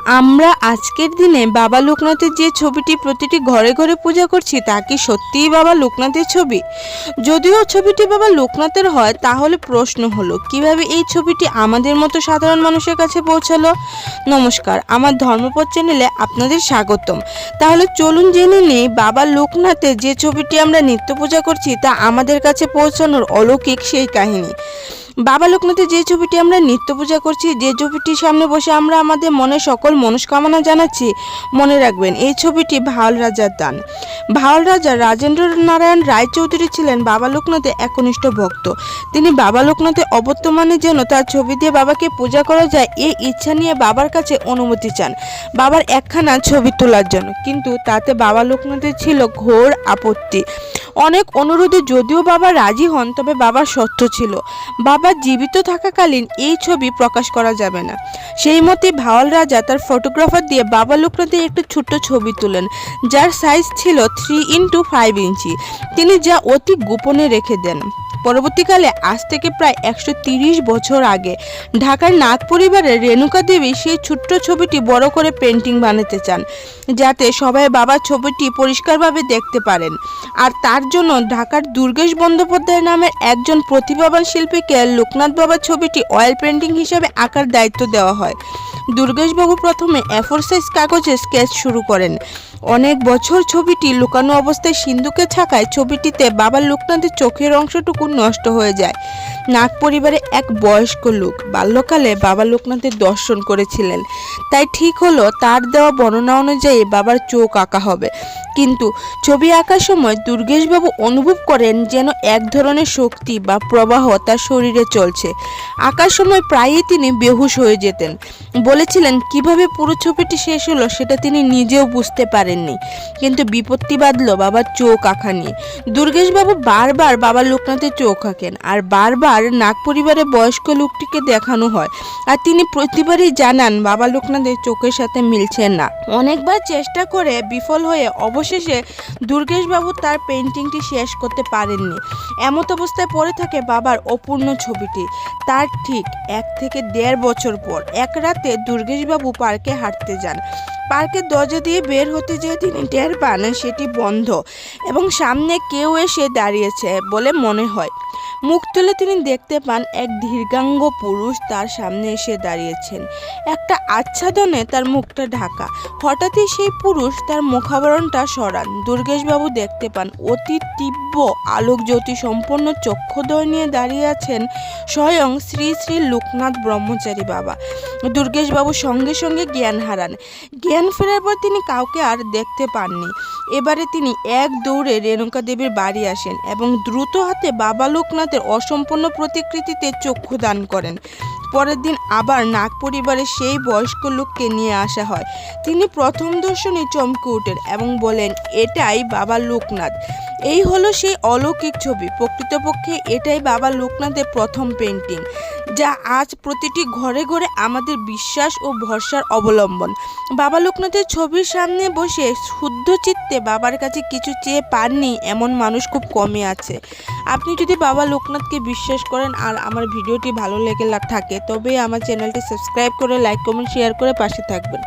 আমরা আজকের দিনে বাবা লোকনাথের যে ছবিটি প্রতিটি ঘরে ঘরে পূজা করছি তা কি সত্যিই বাবা লোকনাথের ছবি? যদিও ছবিটি বাবা লোকনাথের হয়, তাহলে প্রশ্ন হলো কিভাবে এই ছবিটি আমাদের মতো সাধারণ মানুষের কাছে পৌঁছালো। নমস্কার, আমার ধর্মপথ চ্যানেলে আপনাদের স্বাগতম। তাহলে চলুন জেনে নিই বাবা লোকনাথের যে ছবিটি আমরা নিত্য পূজা করছি তা আমাদের কাছে পৌঁছানোর অলৌকিক সেই কাহিনী। বাবা লোকনাথের যে ছবিটি আমরা নিত্য পূজা করছি, যে ছবিটির সামনে বসে আমরা আমাদের মনে সকল মনস্কামনা জানাচ্ছি, মনে রাখবেন এই ছবিটি ভাওয়াল রাজার দান। ভাওয়াল রাজা রাজেন্দ্র নারায়ণ রায়চৌধুরী ছিলেন বাবা লোকনাথের একনিষ্ঠ ভক্ত। তিনি বাবা লোকনাথের অবর্তমানে যেন তার ছবি দিয়ে বাবাকে পূজা করা যায় এই ইচ্ছা নিয়ে বাবার কাছে অনুমতি চান বাবার একখানা ছবি তোলার জন্য, কিন্তু তাতে বাবা লোকনাথের ছিল ঘোর আপত্তি। অনেক অনুরোধে যদিও বাবা রাজি হন, তবে বাবার শর্ত ছিল বাবা জীবিত থাকাকালীন এই ছবি প্রকাশ করা যাবে না। সেই মতে ভাওয়াল রাজা তার ফটোগ্রাফার দিয়ে বাবা লোকনাথের একটি ছোট্ট ছবি তোলেন, যার সাইজ ছিল 3x5 ইঞ্চি। তিনি যা অতি গোপনে রেখে দেন। পরবর্তীকালে আজ থেকে প্রায় 130 বছর আগে ঢাকার নাগ পরিবারের রেণুকা দেবী সেই ছোট্ট ছবিটি বড় করে পেন্টিং বানাতে চান, যাতে সবাই বাবার ছবিটি পরিষ্কারভাবে দেখতে পারেন। আর তার জন্য ঢাকার দুর্গেশ বন্দ্যোপাধ্যায় নামের একজন প্রতিভাবান শিল্পীকে লোকনাথ বাবার ছবিটি অয়েল পেন্টিং হিসেবে আঁকার দায়িত্ব দেওয়া হয়। দুর্গেশবাবু প্রথমে A4 সাইজ কাগজে স্কেচ শুরু করেন। অনেক বছর ছবিটি লুকানো অবস্থায় সিন্ধুকে ছাকায় ছবিটিতে বাবা লোকনাথের চোখের অংশটুকু নষ্ট হয়ে যায়। নাগ পরিবারে এক বয়স্ক লোক বাল্যকালে বাবা লোকনাথের দর্শন করেছিলেন, তাই ঠিক হলো তার দেওয়া বর্ণনা অনুযায়ী বাবার চোখ আঁকা হবে। কিন্তু ছবি আঁকার সময় দুর্গেশবাবু অনুভব করেন যেন এক ধরনের শক্তি বা প্রবাহ তার শরীরে চলছে। আঁকার সময় প্রায়ই তিনি বেহুশ হয়ে যেতেন। বলেছিলেন কিভাবে পুরো ছবিটি শেষ হলো সেটা তিনি নিজেও বুঝতে পারেননি। কিন্তু বিপত্তি বাঁধল বাবার চোখ আঁকা নিয়ে। দুর্গেশবাবু বারবার বাবা লোকনাথের চোখ আঁকেন, আর বারবার নাগ পরিবারের বয়স্ক লোকটিকে দেখানো হয়, আর তিনি প্রতিবারই জানান বাবা লোকনাথের চোখের সাথে মিলছে না। অনেকবার চেষ্টা করে বিফল হয়ে অবশেষে দুর্গেশবাবু তার পেন্টিংটি শেষ করতে পারেননি। এমত অবস্থায় পড়ে থাকে বাবার অপূর্ণ ছবিটি। তার ঠিক 1 থেকে 1.5 বছর পর এক রাতে দুর্গেশবাবু পার্কে হাঁটতে যান। পার্কের দরজা দিয়ে বের হতে যেয়ে তিনি টের পান সেটি বন্ধ এবং সামনে কেউ এসে দাঁড়িয়েছে বলে মনে হয়। মুখ তুলে তিনি দেখতে পান এক দীর্ঘাঙ্গ পুরুষ তার সামনে এসে দাঁড়িয়েছেন। একটা আচ্ছাদনে তার মুখটা ঢাকা। হঠাৎই সেই পুরুষ তার মুখাবরণটা সরান। দুর্গেশবাবু দেখতে পান অতি তীব্র আলোক জ্যোতি সম্পন্ন চক্ষুদ্বয় নিয়ে দাঁড়িয়ে আছেন স্বয়ং শ্রী শ্রী লোকনাথ ব্রহ্মচারী বাবা। দুর্গেশবাবু সঙ্গে সঙ্গে জ্ঞান হারান। জ্ঞান ফেরার পর তিনি কাউকে আর দেখতে পাননি। এবারে তিনি এক দৌড়ে রেণুকা দেবীর বাড়ি আসেন এবং দ্রুত হাতে বাবা লোকনাথের অসম্পূর্ণ প্রতিকৃতিতে চক্ষু দান করেন। পরের দিন আবার নাগ পরিবারের সেই বয়স্ক লোককে নিয়ে আসা হয়। তিনি প্রথম দর্শনে চমকে ওঠেন এবং বলেন, এটাই বাবা লোকনাথ। এই হলো সেই অলৌকিক ছবি। প্রকৃতপক্ষে এটাই বাবা লোকনাথের প্রথম পেন্টিং, যা আজ প্রতিটি ঘরে ঘরে আমাদের বিশ্বাস ও ভরসার অবলম্বন। বাবা লোকনাথের ছবির সামনে বসে শুদ্ধ চিত্তে বাবার কাছে কিছু চেয়ে পাননি এমন মানুষ খুব কমই আছে। আপনি যদি বাবা লোকনাথকে বিশ্বাস করেন আর আমার ভিডিওটি ভালো লেগে থাকে, তবে আমার চ্যানেলটি সাবস্ক্রাইব করে লাইক কমেন্ট শেয়ার করে পাশে থাকবেন।